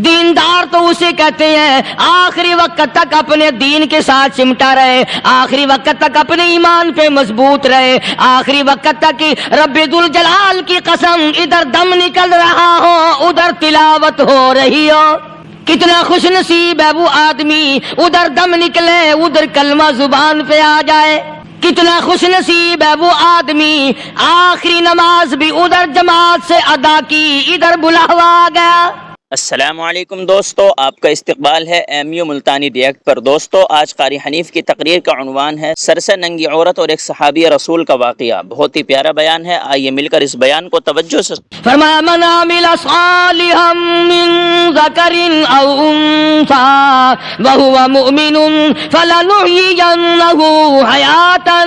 دیندار تو اسے کہتے ہیں آخری وقت تک اپنے دین کے ساتھ چمٹا رہے، آخری وقت تک اپنے ایمان پہ مضبوط رہے، آخری وقت تک رب ذوالجلال کی قسم ادھر دم نکل رہا ہو ادھر تلاوت ہو رہی ہو۔ کتنا خوش نصیب ہے وہ آدمی، ادھر دم نکلے ادھر کلمہ زبان پہ آ جائے۔ کتنا خوش نصیب ہے وہ آدمی، آخری نماز بھی ادھر جماعت سے ادا کی ادھر بلاوا آ گیا۔ السلام علیکم دوستو، آپ کا استقبال ہے MU ملتانی ری ایکٹ پر۔ دوستو آج قاری حنیف کی تقریر کا عنوان ہے سر سے ننگی عورت اور ایک صحابی رسول کا واقعہ۔ بہت ہی پیارا بیان ہے، آئیے مل کر اس بیان کو توجہ سے۔ فرمایا من عمل صالحا من ذکر او انثى وهو مؤمن فلنحيينه حیاتا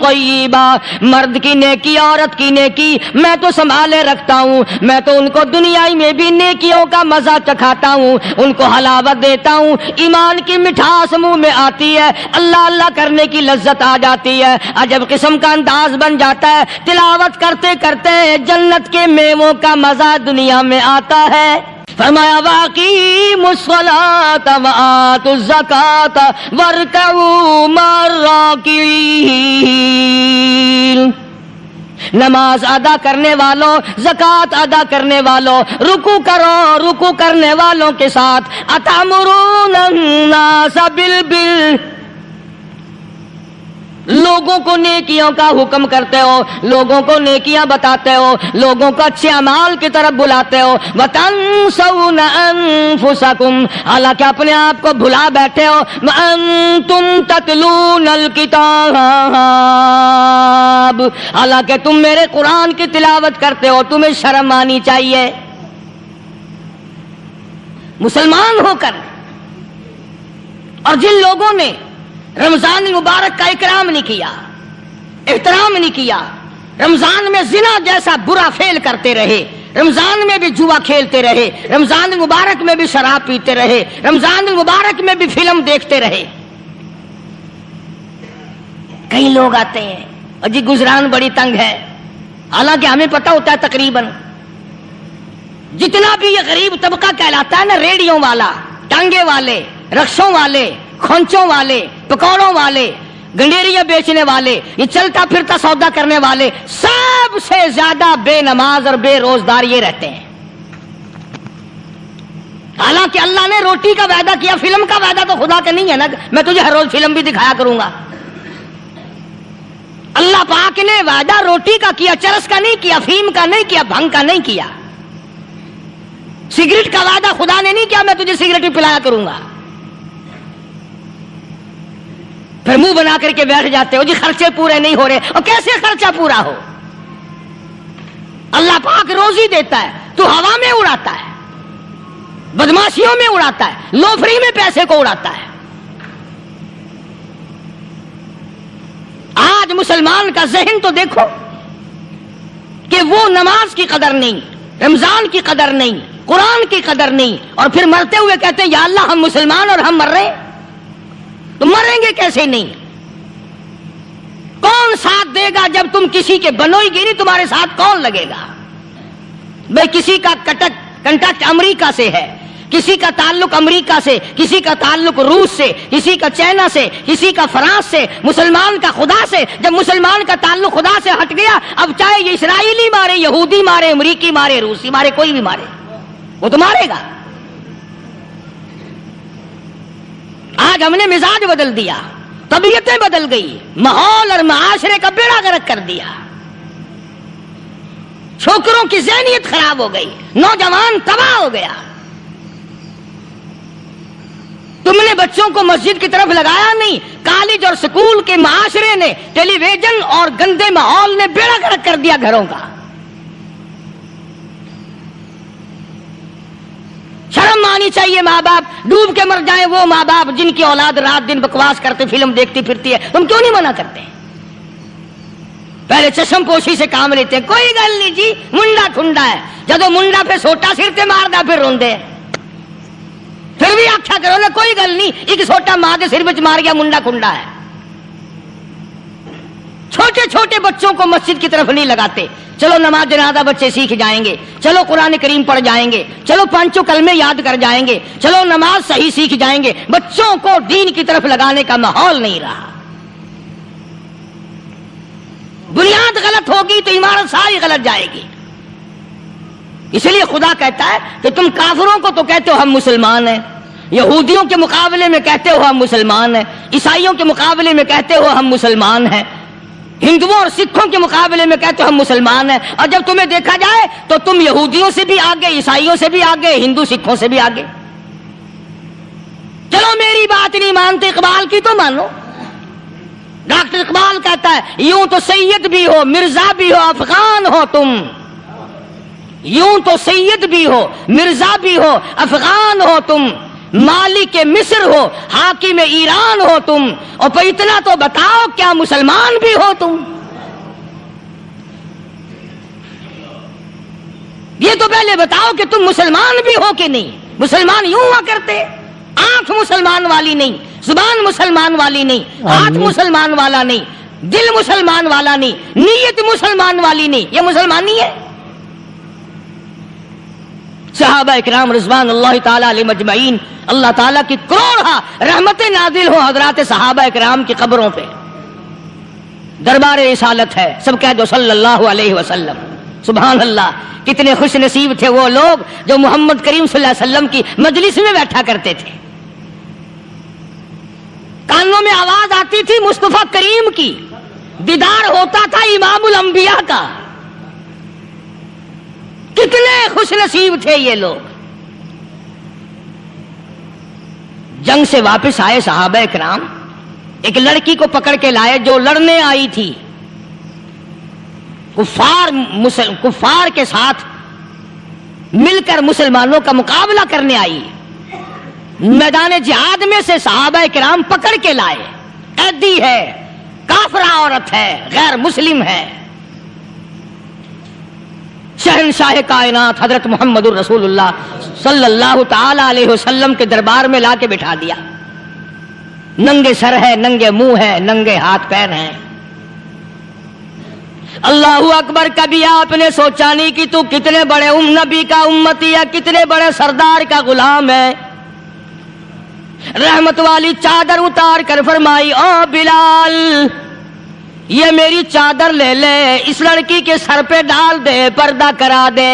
طیبہ۔ مرد کی نیکی عورت کی نیکی میں تو سنبھالے رکھتا ہوں، میں تو ان کو دنیا میں بھی نیکیوں کا مزہ چکھاتا ہوں، ان کو حلاوت دیتا ہوں، ایمان کی مٹھاس منہ میں آتی ہے، اللہ اللہ کرنے کی لذت آ جاتی ہے، عجب قسم کا انداز بن جاتا ہے، تلاوت کرتے کرتے جنت کے میووں کا مزہ دنیا میں آتا ہے۔ فرمایا واقیموا الصلاۃ وآتوا الزکاۃ وارکعوا مع الراکعین۔ نماز ادا کرنے والوں، زکوٰۃ ادا کرنے والوں، رکوع کرو، رکوع کرنے والوں کے ساتھ۔ اتامرون الناس بالبر، لوگوں کو نیکیوں کا حکم کرتے ہو، لوگوں کو نیکیاں بتاتے ہو، لوگوں کو اچھے اعمال کی طرف بلاتے ہو۔ وتنسون انفسکم، حالانکہ اپنے آپ کو بھلا بیٹھے ہو۔ وانتم تتلون الکتاب، حالانکہ تم میرے قرآن کی تلاوت کرتے ہو، تمہیں شرم آنی چاہیے۔ مسلمان ہو کر اور جن لوگوں نے رمضان مبارک کا اکرام نہیں کیا، احترام نہیں کیا، رمضان میں زنا جیسا برا فعل کرتے رہے، رمضان میں بھی جوا کھیلتے رہے، رمضان مبارک میں بھی شراب پیتے رہے، رمضان مبارک میں بھی فلم دیکھتے رہے۔ کئی لوگ آتے ہیں اور جی گزران بڑی تنگ ہے، حالانکہ ہمیں پتہ ہوتا ہے تقریباً جتنا بھی یہ غریب طبقہ کہلاتا ہے نا، ریڑیوں والا، ٹانگے والے، رکشوں والے، کھونچوں والے، پکوڑوں والے، گنڈیریاں بیچنے والے، یہ چلتا پھرتا سودا کرنے والے، سب سے زیادہ بے نماز اور بے روزدار یہ رہتے ہیں۔ حالانکہ اللہ نے روٹی کا وعدہ کیا، فلم کا وعدہ تو خدا کا نہیں ہے نا، میں تجھے ہر روز فلم بھی دکھایا کروں گا۔ اللہ پاک نے وعدہ روٹی کا کیا، چرس کا نہیں کیا، فیم کا نہیں کیا، بھنگ کا نہیں کیا۔ سگریٹ کا وعدہ خدا نے نہیں کیا میں تجھے سگریٹ ہی پلایا کروں گا۔ پھر منہ بنا کر کے بیٹھ جاتے ہو جی خرچے پورے نہیں ہو رہے، اور کیسے خرچہ پورا ہو؟ اللہ پاک روزی دیتا ہے، تو ہوا میں اڑاتا ہے، بدماشیوں میں اڑاتا ہے، لوفری میں پیسے کو اڑاتا ہے۔ آج مسلمان کا ذہن تو دیکھو کہ وہ نماز کی قدر نہیں، رمضان کی قدر نہیں، قرآن کی قدر نہیں، اور پھر مرتے ہوئے کہتے ہیں یا اللہ ہم مسلمان اور ہم مر رہے ہیں۔ تو مریں گے کیسے نہیں؟ کون ساتھ دے گا جب تم کسی کے بنوئی گی نہیں، تمہارے ساتھ کون لگے گا؟ بھئی کسی کا کنٹیکٹ امریکہ سے ہے، کسی کا تعلق امریکہ سے، کسی کا تعلق روس سے، کسی کا چائنا سے، کسی کا فرانس سے، مسلمان کا خدا سے۔ جب مسلمان کا تعلق خدا سے ہٹ گیا، اب چاہے یہ اسرائیلی مارے، یہودی مارے، امریکی مارے، روسی مارے، کوئی بھی مارے، وہ تو مارے گا۔ آج ہم نے مزاج بدل دیا، طبیعتیں بدل گئی، ماحول اور معاشرے کا بیڑا غرق کر دیا، چھوکروں کی ذہنیت خراب ہو گئی، نوجوان تباہ ہو گیا۔ تم نے بچوں کو مسجد کی طرف لگایا نہیں، کالج اور سکول کے معاشرے نے، ٹیلی ویژن اور گندے ماحول نے بیڑا غرق کر دیا گھروں کا۔ شرم آنی چاہیے، ماں باپ ڈوب کے مر جائیں وہ ماں باپ جن کی اولاد رات دن بکواس کرتے فلم دیکھتی پھرتی ہے، تم کیوں نہیں منع کرتے؟ پہلے چشم پوشی سے کام لیتے ہیں، کوئی گل نہیں جی منڈا ٹھنڈا ہے، جدو منڈا پہ سوٹا سر تے ماردا پھر روندے، پھر بھی آکھیا کرو نا کوئی گل نہیں، ایک سوٹا ماں کے سر وچ مار گیا منڈا کھنڈا ہے۔ چھوٹے چھوٹے بچوں کو مسجد کی طرف نہیں لگاتے. چلو نماز جنازہ بچے سیکھ جائیں گے, چلو قرآن کریم پڑھ جائیں گے, چلو پانچوں کلمے یاد کر جائیں گے, چلو نماز صحیح سیکھ جائیں گے. بچوں کو دین کی طرف لگانے کا ماحول نہیں رہا. بنیاد غلط ہوگی تو عمارت ساری غلط جائے گی. اس لیے خدا کہتا ہے کہ تم کافروں کو تو کہتے ہو ہم مسلمان ہیں, یہودیوں کے مقابلے میں کہتے ہو ہم مسلمان ہیں, عیسائیوں کے مقابلے میں کہتے ہو ہم مسلمان ہیں, ہندوؤں اور سکھوں کے مقابلے میں کہتے ہو ہم مسلمان ہیں, اور جب تمہیں دیکھا جائے تو تم یہودیوں سے بھی آگے, عیسائیوں سے بھی آگے, ہندو سکھوں سے بھی آگے. چلو میری بات نہیں مانتے, اقبال کی تو مانو. ڈاکٹر اقبال کہتا ہے یوں تو سید بھی ہو, مرزا بھی ہو, افغان ہو تم. یوں تو سید بھی ہو, مرزا بھی ہو, افغان ہو تم, مالک مصر ہو, حاکم ایران ہو تم, اور پھر اتنا تو بتاؤ کیا مسلمان بھی ہو تم؟ یہ تو پہلے بتاؤ کہ تم مسلمان بھی ہو کہ نہیں. مسلمان یوں ہوا کرتے, آنکھ مسلمان والی نہیں, زبان مسلمان والی نہیں, ہاتھ مسلمان والا نہیں, دل مسلمان والا نہیں, نیت مسلمان والی نہیں. یہ مسلمان نہیں ہے. صحابہ اکرام رضوان اللہ تعالی علیہ مجمعین, اللہ تعالیٰ کی کروڑا رحمتیں نازل ہو حضرات صحابہ اکرام کی قبروں پہ. دربار رسالت ہے, سب کہہ دو صلی اللہ علیہ وسلم. سبحان اللہ, کتنے خوش نصیب تھے وہ لوگ جو محمد کریم صلی اللہ علیہ وسلم کی مجلس میں بیٹھا کرتے تھے. کانوں میں آواز آتی تھی مصطفیٰ کریم کی, دیدار ہوتا تھا امام الانبیاء کا. کتنے خوش نصیب تھے یہ لوگ. جنگ سے واپس آئے صحابہ اکرام, ایک لڑکی کو پکڑ کے لائے جو لڑنے آئی تھی, کفار کے ساتھ مل کر مسلمانوں کا مقابلہ کرنے آئی. میدان جہاد میں سے صحابہ کرام پکڑ کے لائے. قیدی ہے, کافرہ عورت ہے, غیر مسلم ہے. شہنشاہ کائنات حضرت محمد الرسول اللہ صلی اللہ تعالی علیہ وسلم کے دربار میں لا کے بٹھا دیا. ننگے سر ہے, ننگے منہ ہے, ننگے ہاتھ پیر ہیں. اللہ اکبر. کبھی آپ نے سوچا نہیں کہ تو کتنے بڑے نبی کا امتی ہے, کتنے بڑے سردار کا غلام ہے. رحمت والی چادر اتار کر فرمائی, او بلال یہ میری چادر لے لے, اس لڑکی کے سر پہ ڈال دے, پردہ کرا دے.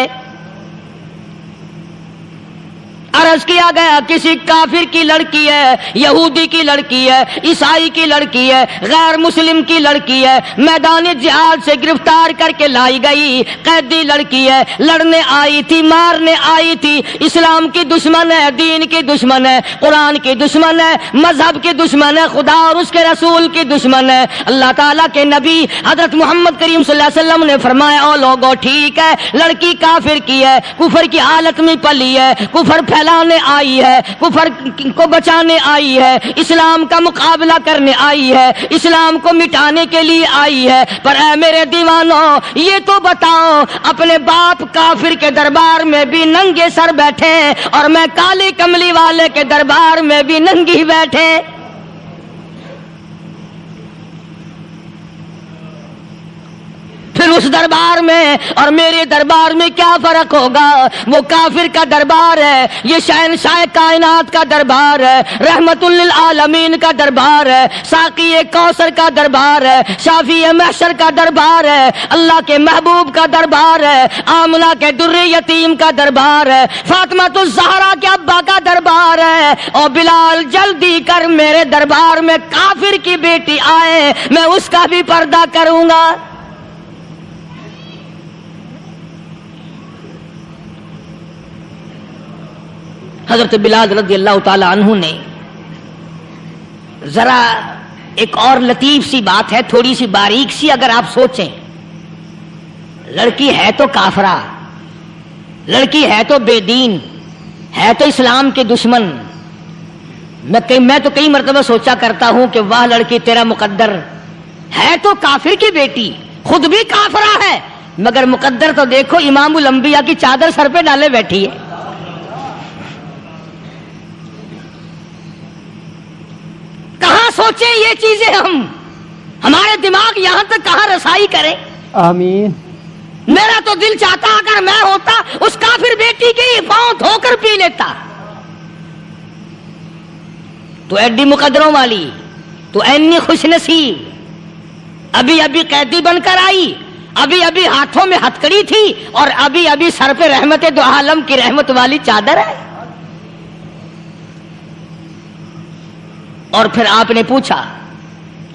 عرض کیا گیا کسی کافر کی لڑکی ہے, یہودی کی لڑکی ہے, عیسائی کی لڑکی ہے, غیر مسلم کی لڑکی ہے, میدان جہاد سے گرفتار کر کے لائی گئی, قیدی لڑکی ہے, لڑنے آئی تھی, مارنے آئی تھی, اسلام کی دشمن ہے, دین کی دشمن ہے, قرآن کی دشمن ہے, مذہب کی دشمن ہے, خدا اور اس کے رسول کی دشمن ہے. اللہ تعالیٰ کے نبی حضرت محمد کریم صلی اللہ علیہ وسلم نے فرمایا, او لوگو ٹھیک ہے لڑکی کافر کی ہے, کفر کی حالت میں پلی ہے, کفر پھیلانے آئی ہے, کفر کو بچانے آئی ہے, اسلام کا مقابلہ کرنے آئی ہے, اسلام کو مٹانے کے لیے آئی ہے, پر اے میرے دیوانوں یہ تو بتاؤ اپنے باپ کافر کے دربار میں بھی ننگے سر بیٹھے اور میں کالی کملی والے کے دربار میں بھی ننگی بیٹھے. پھر اس دربار میں اور میرے دربار میں کیا فرق ہوگا؟ وہ کافر کا دربار ہے, یہ شہنشاہ کائنات کا دربار ہے, رحمت للعالمین کا دربار ہے, ساقی کوثر کا دربار ہے, شافی محشر کا دربار ہے, اللہ کے محبوب کا دربار ہے, آمنہ کے در یتیم کا دربار ہے, فاطمہ الزہرا کے ابا کا دربار ہے. اور بلال جلدی کر میرے دربار میں کافر کی بیٹی آئے, میں اس کا بھی پردہ کروں گا. حضرت بلال رضی اللہ تعالی عنہ نے ذرا ایک اور لطیف سی بات ہے, تھوڑی سی باریک سی, اگر آپ سوچیں, لڑکی ہے تو کافرہ, لڑکی ہے تو بے دین, ہے تو اسلام کے دشمن. میں تو کئی مرتبہ سوچا کرتا ہوں کہ واہ لڑکی تیرا مقدر, ہے تو کافر کی بیٹی, خود بھی کافرہ ہے, مگر مقدر تو دیکھو امام الانبیاء کی چادر سر پہ ڈالے بیٹھی ہے. کہاں سوچیں یہ چیزیں ہم؟ ہمارے دماغ یہاں تک کہاں رسائی کرے. آمین. میرا تو دل چاہتا اگر میں ہوتا اس کافر بیٹی کی پاؤں دھو کر پی لیتا. تو ایڈی مقدروں والی، تو اینی خوش نصیب، ابھی ابھی قیدی بن کر آئی، ابھی ابھی ہاتھوں میں ہتکڑی تھی، اور ابھی ابھی سر پہ رحمت دو عالم کی رحمت والی چادر ہے. اور پھر آپ نے پوچھا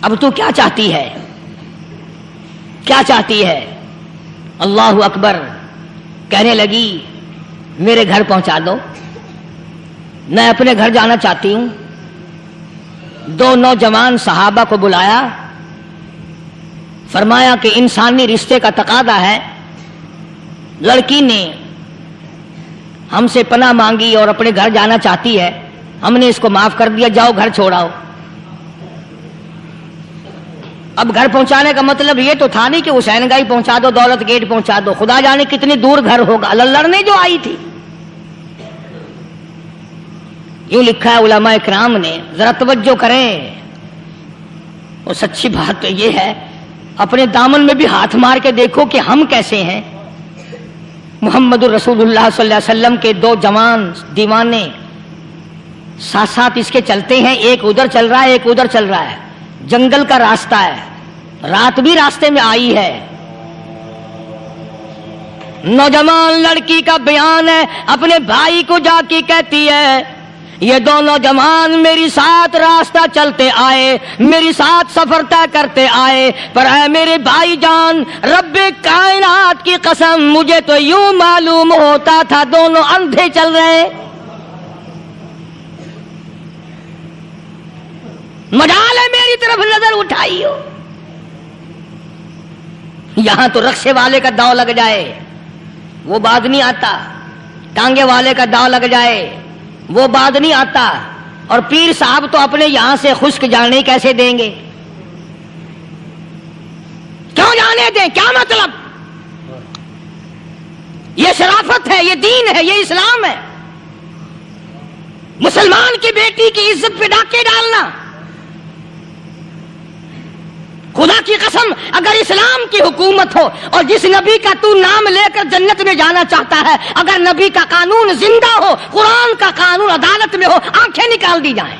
اب تو کیا چاہتی ہے، کیا چاہتی ہے؟ اللہ اکبر. کہنے لگی میرے گھر پہنچا دو، میں اپنے گھر جانا چاہتی ہوں. 2 نوجوان صحابہ کو بلایا، فرمایا کہ انسانی رشتے کا تقاضا ہے، لڑکی نے ہم سے پناہ مانگی اور اپنے گھر جانا چاہتی ہے، ہم نے اس کو معاف کر دیا، جاؤ گھر چھوڑاؤ. اب گھر پہنچانے کا مطلب یہ تو تھا نہیں کہ حسین گائی پہنچا دو، دولت گیٹ پہنچا دو، خدا جانے کتنی دور گھر ہوگا، لڑنے جو آئی تھی. یوں لکھا ہے علماء اکرام نے، ذرا توجہ کریں. اور سچی بات تو یہ ہے، اپنے دامن میں بھی ہاتھ مار کے دیکھو کہ ہم کیسے ہیں. محمد الرسول اللہ صلی اللہ علیہ وسلم کے 2 جوان دیوانے ساتھ ساتھ اس کے چلتے ہیں، ایک ادھر چل رہا ہے ایک ادھر چل رہا ہے. جنگل کا راستہ ہے، رات بھی راستے میں آئی ہے. نوجوان لڑکی کا بیان ہے، اپنے بھائی کو جا کے کہتی ہے یہ 2 نوجوان میری ساتھ راستہ چلتے آئے، میری ساتھ سفر طے کرتے آئے، پر اے میرے بھائی جان، رب کائنات کی قسم مجھے تو یوں معلوم ہوتا تھا دونوں اندھے چل رہے. مجال ہے میری طرف نظر اٹھائی ہو. یہاں تو رکشے والے کا داؤ لگ جائے وہ بعد نہیں آتا، ٹانگے والے کا داؤ لگ جائے وہ بعد نہیں آتا، اور پیر صاحب تو اپنے یہاں سے خشک جانے کیسے دیں گے؟ کیوں جانے دیں؟ کیا مطلب؟ یہ شرافت ہے، یہ دین ہے، یہ اسلام ہے. مسلمان کی بیٹی کی عزت پہ ڈاکے ڈالنا، خدا کی قسم اگر اسلام کی حکومت ہو اور جس نبی کا تو نام لے کر جنت میں جانا چاہتا ہے، اگر نبی کا قانون زندہ ہو، قرآن کا قانون عدالت میں ہو، آنکھیں نکال دی جائیں.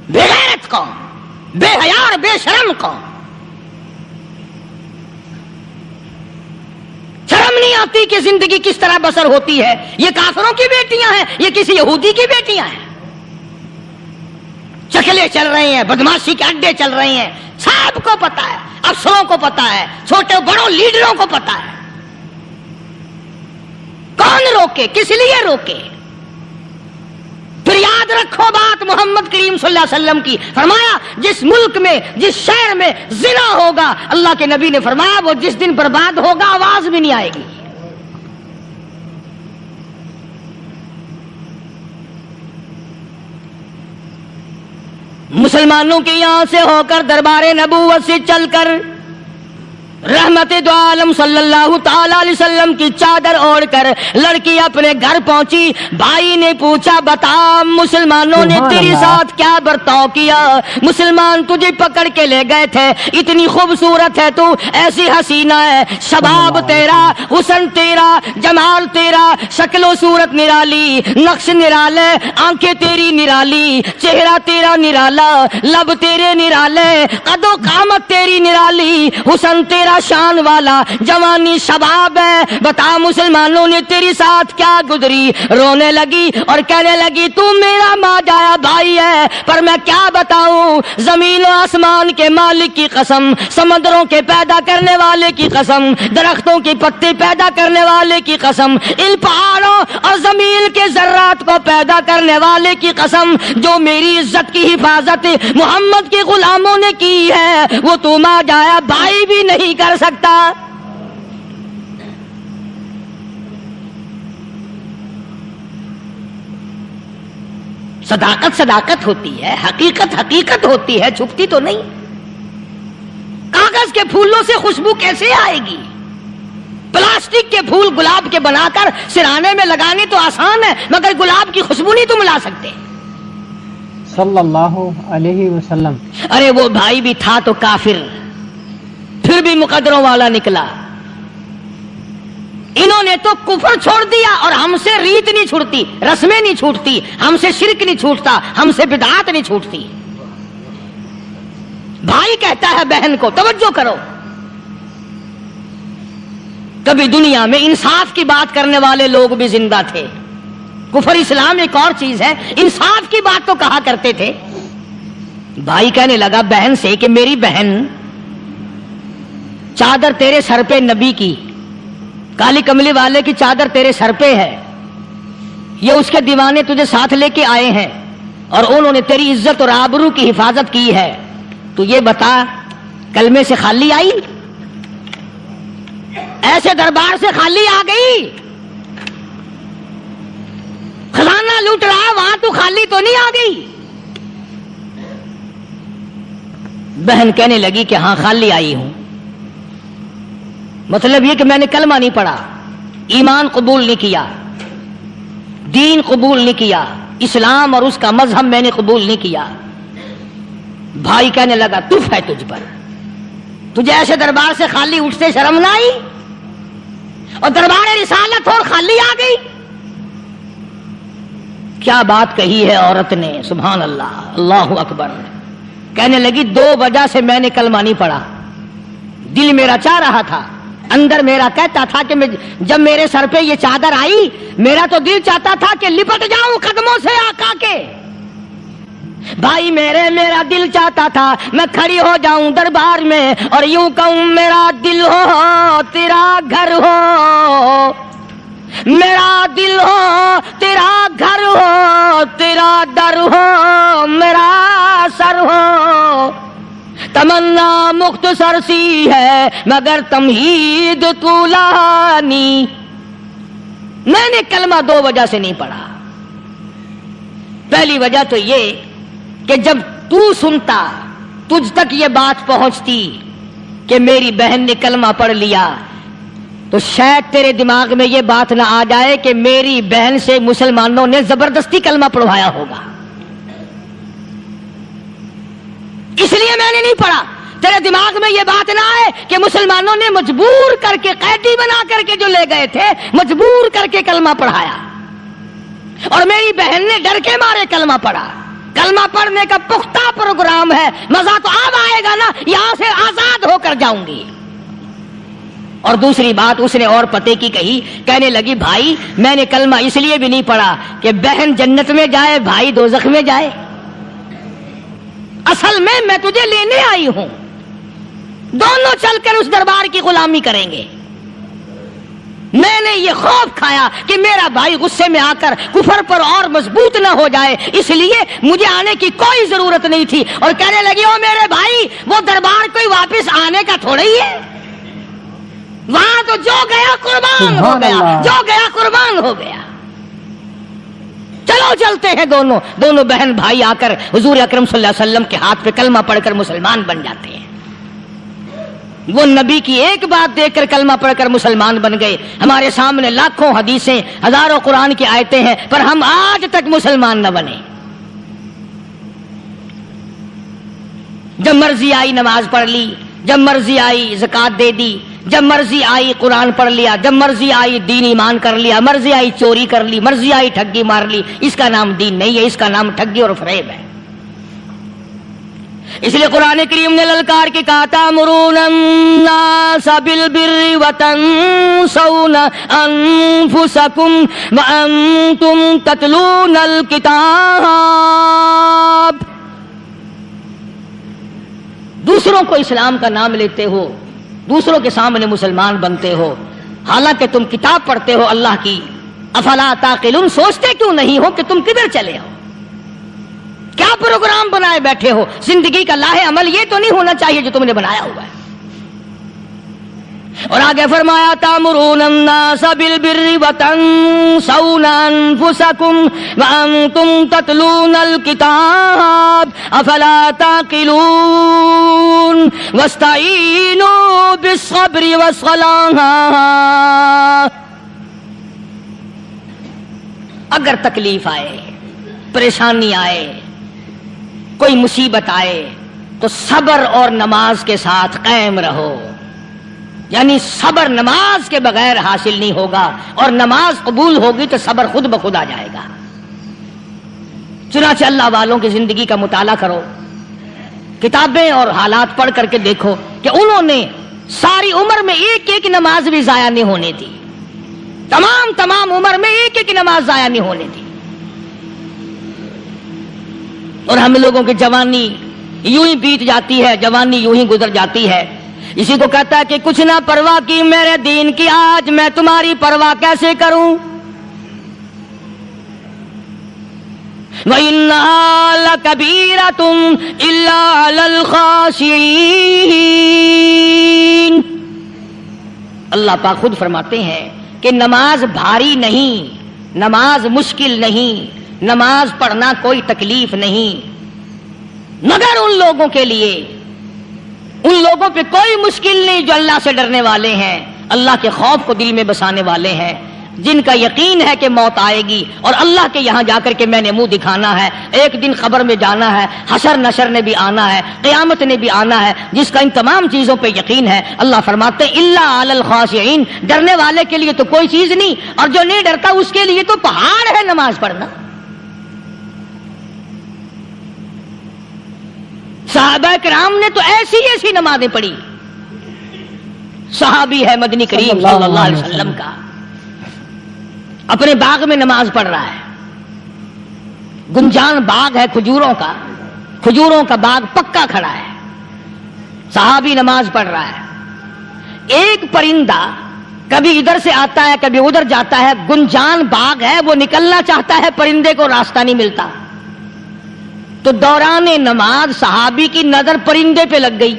بے غیرت قوم، بے حیا اور بے شرم قوم. شرم نہیں آتی کہ زندگی کس طرح بسر ہوتی ہے. یہ کافروں کی بیٹیاں ہیں، یہ کسی یہودی کی بیٹیاں ہیں. چکلے چل رہے ہیں، بدماشی کے اڈے چل رہے ہیں، سب کو پتا ہے، افسروں کو پتا ہے، چھوٹے بڑوں لیڈروں کو پتا ہے. کون روکے؟ کس لیے روکے؟ پھر یاد رکھو بات محمد کریم صلی اللہ علیہ وسلم کی، فرمایا جس ملک میں جس شہر میں زنا ہوگا، اللہ کے نبی نے فرمایا وہ جس دن برباد ہوگا آواز بھی نہیں آئے گی. مسلمانوں کے یہاں سے ہو کر دربار نبوت سے چل کر رحمت دو عالم صلی اللہ تعالی علیہ وسلم کی چادر اوڑھ کر لڑکی اپنے گھر پہنچی. بھائی نے پوچھا بتا مسلمانوں نے تیرے ساتھ کیا برتاؤ کیا؟ مسلمان تجھے پکڑ کے لے گئے تھے، اتنی خوبصورت ہے تو، ایسی حسینہ ہے، شباب تیرا، حسن تیرا، جمال تیرا، شکل و صورت نرالی، نقش نرالے، آنکھیں تیری نرالی، چہرہ تیرا نرالا، لب تیرے نرالے، قد و قامت تیری نرالی، حسن تیرا شان والا، جوانی شباب ہے. بتا مسلمانوں نے تیری ساتھ کیا گزری؟ رونے لگی اور کہنے لگی تو میرا ماں جایا بھائی ہے، پر میں کیا بتاؤں، زمین و آسمان کے مالک کی قسم، سمندروں کے پیدا کرنے والے کی قسم، درختوں کے پتے پیدا کرنے والے کی قسم، ان پہاڑوں اور زمین کے ذرات کو پیدا کرنے والے کی قسم، جو میری عزت کی حفاظت محمد کے غلاموں نے کی ہے، وہ تو ماں جایا بھائی بھی نہیں کر سکتا. صداقت صداقت ہوتی ہے، حقیقت حقیقت ہوتی ہے، چھپتی تو نہیں. کاغذ کے پھولوں سے خوشبو کیسے آئے گی؟ پلاسٹک کے پھول گلاب کے بنا کر سرانے میں لگانے تو آسان ہے، مگر گلاب کی خوشبو نہیں تم لا سکتے. صلی اللہ علیہ وسلم. ارے وہ بھائی بھی تھا تو کافر، پھر بھی مقدروں والا نکلا. انہوں نے تو کفر چھوڑ دیا، اور ہم سے ریت نہیں چھوٹتی، رسمیں نہیں چھوٹتی، ہم سے شرک نہیں چھوٹتا، ہم سے بدعات نہیں چھوٹتی. بھائی کہتا ہے بہن کو توجہ کرو. کبھی دنیا میں انصاف کی بات کرنے والے لوگ بھی زندہ تھے. کفر اسلام ایک اور چیز ہے، انصاف کی بات تو کہا کرتے تھے. بھائی کہنے لگا بہن سے کہ میری بہن، چادر تیرے سر پہ نبی کی، کالی کملی والے کی چادر تیرے سر پہ ہے، یہ اس کے دیوانے تجھے ساتھ لے کے آئے ہیں اور انہوں نے تیری عزت اور آبرو کی حفاظت کی ہے. تو یہ بتا کلمے سے خالی آئی؟ ایسے دربار سے خالی آ گئی؟ خزانہ لوٹ رہا وہاں تو خالی تو نہیں آ گئی؟ بہن کہنے لگی کہ ہاں خالی آئی ہوں. مطلب یہ کہ میں نے کلمہ نہیں پڑھا، ایمان قبول نہیں کیا، دین قبول نہیں کیا، اسلام اور اس کا مذہب میں نے قبول نہیں کیا. بھائی کہنے لگا تف ہے تجھ پر، تجھے ایسے دربار سے خالی اٹھتے شرم نہ آئی؟ اور دربار رسالت اور خالی آ گئی. کیا بات کہی ہے عورت نے، سبحان اللہ، اللہ اکبر. کہنے لگی 2 وجہ سے میں نے کلمہ نہیں پڑھا. دل میرا چاہ رہا تھا، اندر میرا کہتا تھا کہ جب میرے سر پہ یہ چادر آئی، میرا تو دل چاہتا تھا کہ لپٹ جاؤں قدموں سے آقا کے. بھائی میرا دل چاہتا تھا میں کھڑی ہو جاؤں دربار میں اور یوں کہوں میرا دل ہو تیرا گھر ہو، میرا دل ہو تیرا گھر ہو، تیرا در ہو میرا سر ہو. تمنا مختصر سی ہے مگر تمہید طولانی. میں نے کلمہ 2 وجہ سے نہیں پڑھا. پہلی وجہ تو یہ کہ جب تو سنتا، تجھ تک یہ بات پہنچتی کہ میری بہن نے کلمہ پڑھ لیا، تو شاید تیرے دماغ میں یہ بات نہ آ جائے کہ میری بہن سے مسلمانوں نے زبردستی کلمہ پڑھوایا ہوگا. اس لیے میں نے نہیں پڑھا. تیرے دماغ میں یہ بات نہ آئے کہ مسلمانوں نے مجبور کر کے، قیدی بنا کر کے جو لے گئے تھے، مجبور کر کے کلمہ پڑھایا اور میری بہن نے ڈر کے مارے کلمہ پڑھا. کلمہ پڑھنے کا پختہ پروگرام ہے. مزہ تو اب آئے گا نا، یہاں سے آزاد ہو کر جاؤں گی. اور دوسری بات اس نے اور پتے کی کہی. کہنے لگی بھائی میں نے کلمہ اس لیے بھی نہیں پڑھا کہ بہن جنت میں جائے بھائی دوزخ میں جائے. اصل میں تجھے لینے آئی ہوں، دونوں چل کر اس دربار کی غلامی کریں گے. میں نے یہ خوف کھایا کہ میرا بھائی غصے میں آ کر کفر پر اور مضبوط نہ ہو جائے، اس لیے مجھے آنے کی کوئی ضرورت نہیں تھی. اور کہنے لگی او میرے بھائی، وہ دربار کوئی واپس آنے کا تھوڑا ہی ہے. وہاں تو جو گیا قربان ہو گیا، جو گیا قربان ہو گیا. چلو چلتے ہیں. دونوں بہن بھائی آ کر حضور اکرم صلی اللہ علیہ وسلم کے ہاتھ پہ کلمہ پڑھ کر مسلمان بن جاتے ہیں. وہ نبی کی ایک بات دیکھ کر کلمہ پڑھ کر مسلمان بن گئے. ہمارے سامنے لاکھوں حدیثیں، ہزاروں قرآن کی آیتیں ہیں، پر ہم آج تک مسلمان نہ بنے. جب مرضی آئی نماز پڑھ لی، جب مرضی آئی زکوٰۃ دے دی، جب مرضی آئی قرآن پڑھ لیا، جب مرضی آئی دین ایمان کر لیا، مرضی آئی چوری کر لی، مرضی آئی ٹھگی مار لی. اس کا نام دین نہیں ہے، اس کا نام ٹھگی اور فریب ہے. اس لیے قرآن کریم نے للکار کے کہا تأمرون الناس بالبر وتنسون انفسکم وانتم تتلون الکتاب. دوسروں کو اسلام کا نام لیتے ہو، دوسروں کے سامنے مسلمان بنتے ہو، حالانکہ تم کتاب پڑھتے ہو اللہ کی. افلا تعقلون، سوچتے کیوں نہیں ہو کہ تم کدھر چلے ہو؟ کیا پروگرام بنائے بیٹھے ہو؟ زندگی کا لاہ عمل یہ تو نہیں ہونا چاہیے جو تم نے بنایا ہوا ہے. اور آگے فرمایا تأمرون الناس بالبر وتنسون انفسکم وانتم تتلون الکتاب افلا تعقلون واستعینوا بالصبر والصلاة. اگر تکلیف آئے، پریشانی آئے، کوئی مصیبت آئے تو صبر اور نماز کے ساتھ قائم رہو، یعنی صبر نماز کے بغیر حاصل نہیں ہوگا، اور نماز قبول ہوگی تو صبر خود بخود آ جائے گا۔ چنانچہ اللہ والوں کی زندگی کا مطالعہ کرو، کتابیں اور حالات پڑھ کر کے دیکھو کہ انہوں نے ساری عمر میں ایک ایک نماز بھی ضائع نہیں ہونے دی، تمام عمر میں ایک ایک نماز ضائع نہیں ہونے دی۔ اور ہم لوگوں کی جوانی یوں ہی بیت جاتی ہے، جوانی یوں ہی گزر جاتی ہے۔ اسی کو کہتا ہے کہ کچھ نہ پرواہ کی میرے دین کی، آج میں تمہاری پرواہ کیسے کروں؟ وَإِنَّهَا لَكَبِيرَةٌ إِلَّا عَلَى الْخَاشِعِينَ۔ اللہ پاک خود فرماتے ہیں کہ نماز بھاری نہیں، نماز مشکل نہیں، نماز پڑھنا کوئی تکلیف نہیں، مگر ان لوگوں کے لیے، ان لوگوں پہ کوئی مشکل نہیں جو اللہ سے ڈرنے والے ہیں، اللہ کے خوف کو دل میں بسانے والے ہیں، جن کا یقین ہے کہ موت آئے گی اور اللہ کے یہاں جا کر کے میں نے منہ دکھانا ہے، ایک دن خبر میں جانا ہے، حشر نشر نے بھی آنا ہے، قیامت نے بھی آنا ہے، جس کا ان تمام چیزوں پہ یقین ہے۔ اللہ فرماتے ہیں الا علی الخاشعین، ڈرنے والے کے لیے تو کوئی چیز نہیں، اور جو نہیں ڈرتا اس کے لیے تو پہاڑ ہے نماز پڑھنا۔ صحابہ کرام نے تو ایسی ایسی نمازیں پڑھی۔ صحابی ہے مدنی کریم صلی اللہ علیہ وسلم کا، اپنے باغ میں نماز پڑھ رہا ہے، گنجان باغ ہے کھجوروں کا باغ پکا کھڑا ہے، صحابی نماز پڑھ رہا ہے۔ ایک پرندہ کبھی ادھر سے آتا ہے کبھی ادھر جاتا ہے، گنجان باغ ہے، وہ نکلنا چاہتا ہے، پرندے کو راستہ نہیں ملتا، تو دوران نماز صحابی کی نظر پرندے پہ لگ گئی۔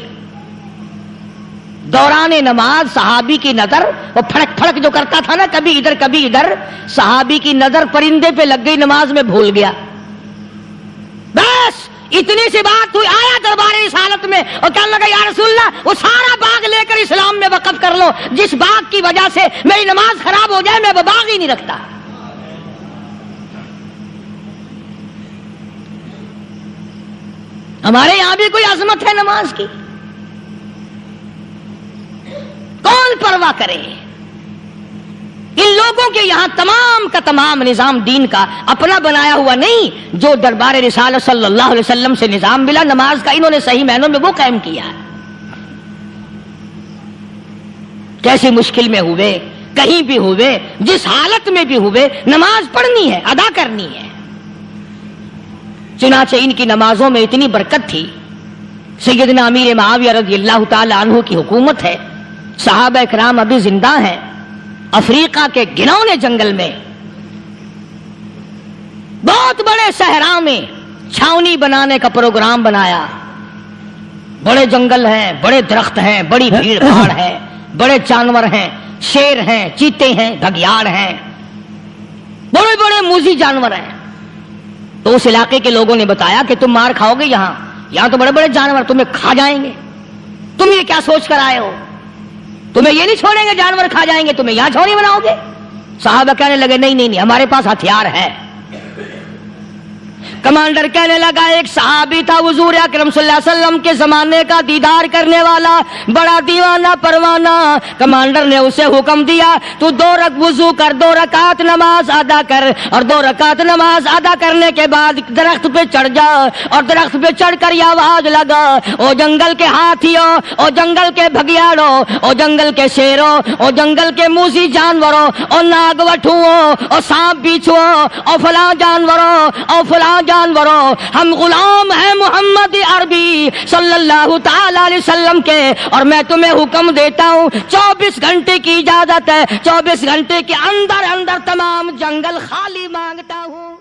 دوران نماز صحابی کی نظر، وہ پھڑک پھڑک جو کرتا تھا نا، کبھی ادھر، صحابی کی نظر پرندے پہ لگ گئی، نماز میں بھول گیا۔ بس اتنی سی بات ہوئی، آیا دربار رسالت میں اور کہنے لگا یا رسول اللہ، وہ سارا باغ لے کر اسلام میں وقف کر لو، جس باغ کی وجہ سے میری نماز خراب ہو جائے میں وہ باغ ہی نہیں رکھتا۔ ہمارے یہاں بھی کوئی عظمت ہے نماز کی؟ کون پرواہ کرے؟ ان لوگوں کے یہاں تمام کا تمام نظام دین کا اپنا بنایا ہوا نہیں، جو دربار رسالت صلی اللہ علیہ وسلم سے نظام ملا نماز کا، انہوں نے صحیح معنوں میں وہ قائم کیا ہے۔ کیسی مشکل میں ہوئے، کہیں بھی ہوئے، جس حالت میں بھی ہوئے، نماز پڑھنی ہے، ادا کرنی ہے۔ چنانچہ ان کی نمازوں میں اتنی برکت تھی، سیدنا امیر معاویہ رضی اللہ تعالی عنہ کی حکومت ہے، صحابہ کرام ابھی زندہ ہیں، افریقہ کے گھنونے جنگل میں، بہت بڑے صحرا میں چھاونی بنانے کا پروگرام بنایا۔ بڑے جنگل ہیں، بڑے درخت ہیں، بڑی بھیڑ بھاڑ ہے، بڑے جانور ہیں، شیر ہیں، چیتے ہیں، گھگیاڑ ہیں، بڑے بڑے موذی جانور ہیں۔ تو اس علاقے کے لوگوں نے بتایا کہ تم مار کھاؤ گے، یہاں تو بڑے بڑے جانور تمہیں کھا جائیں گے، تم یہ کیا سوچ کر آئے ہو؟ تمہیں یہ نہیں چھوڑیں گے، جانور کھا جائیں گے، تمہیں یہاں چھوڑی بناؤ گے؟ صحابہ کہنے لگے نہیں، ہمارے پاس ہتھیار ہے۔ کمانڈر کہنے لگا، ایک صحابی تھا حضور اکرم صلی اللہ علیہ وسلم کے زمانے کا دیدار کرنے والا، بڑا دیوانہ پروانہ۔ کمانڈر نے اسے حکم دیا، تو 2 وضو کر، 2 رکعت نماز ادا کر، اور 2 رکعت نماز ادا کرنے کے بعد درخت پہ چڑھ جا، اور درخت پہ چڑھ کر یہ آواز لگا، او جنگل کے ہاتھیوں، او جنگل کے بھگیاڑوں، او جنگل کے شیروں، او جنگل کے موذی جانوروں، او ناگ وٹھوؤں، او سانپ بیچھوؤں، او فلاں جانوروں، او فلاں جانوروں، ہم غلام ہیں محمد عربی صلی اللہ تعالی علیہ وسلم کے، اور میں تمہیں حکم دیتا ہوں 24 گھنٹے کی اجازت ہے، 24 گھنٹے کے اندر تمام جنگل خالی مانگتا ہوں۔